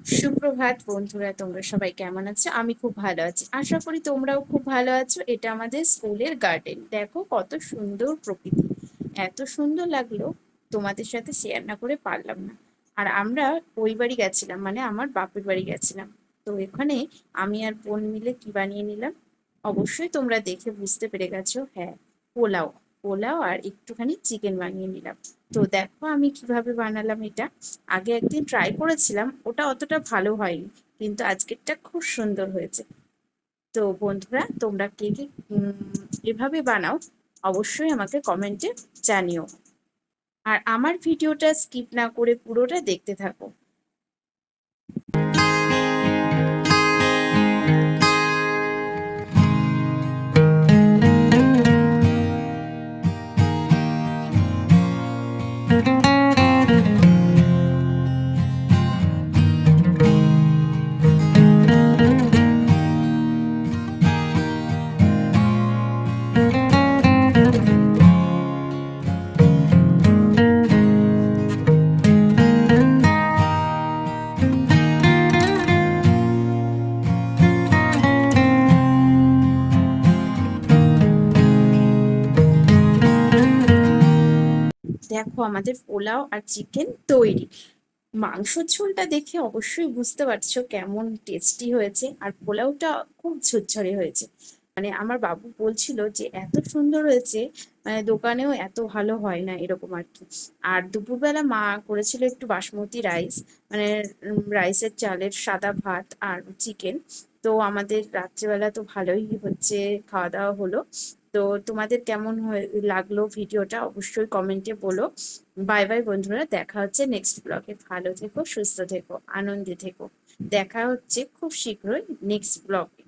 সুপ্রভাত বন্ধুরা, তোমরা সবাই কেমন আছো? আমি খুব ভালো আছি, আশা করি তোমরাও খুব ভালো আছো। এটা আমাদের স্কুলের গার্ডেন, দেখো কত সুন্দর প্রকৃতি, এত সুন্দর লাগলো, তোমাদের সাথে শেয়ার না করে পারলাম না। আর আমরা ওই বাড়ি গেছিলাম, মানে আমার বাপের বাড়ি গেছিলাম। তো এখানে আমি আর বোন মিলে কি বানিয়ে নিলাম, অবশ্যই তোমরা দেখে বুঝতে পেরে গেছো। হ্যাঁ, পোলাও। পোলাও আর একটুখানি চিকেন বানিয়ে নিলাম। তো দেখো আমি কিভাবে বানালাম এটা। আগে একদিন ট্রাই করেছিলাম, ওটা অতটা ভালো হয়নি, কিন্তু আজকেরটা খুব সুন্দর হয়েছে। তো বন্ধুরা, তোমরা কে কে এভাবে বানাও অবশ্যই আমাকে কমেন্টে জানিও। আর আমার ভিডিওটা স্কিপ না করে পুরোটা দেখতে থাকো। দেখো আমাদের পোলাও আর চিকেন তৈরি। মাংসর ঝোলটা দেখে অবশ্যই বুঝতে পারছো কেমন টেস্টি হয়েছে, আর পোলাওটা খুব ঝরঝরে হয়েছে। মানে আমার বাবু বলছিল যে এত সুন্দর হয়েছে, মানে দোকানেও এত ভালো হয় না এরকম আর কি। আর দুপুরবেলা মা করেছিল একটু বাসমতি রাইস, মানে রাইসের চালের সাদা ভাত আর চিকেন। তো আমাদের রাত্রিবেলা তো ভালোই হচ্ছে, খাওয়া দাওয়া হলো। তো তোমাদের কেমন লাগলো ভিডিওটা অবশ্যই কমেন্টে বলো। বাই বাই বন্ধুরা, দেখা হচ্ছে নেক্সট ব্লগে। ভালো থেকো, সুস্থ থেকো, আনন্দে থেকো। দেখা হচ্ছে খুব শীঘ্রই নেক্সট ব্লগে।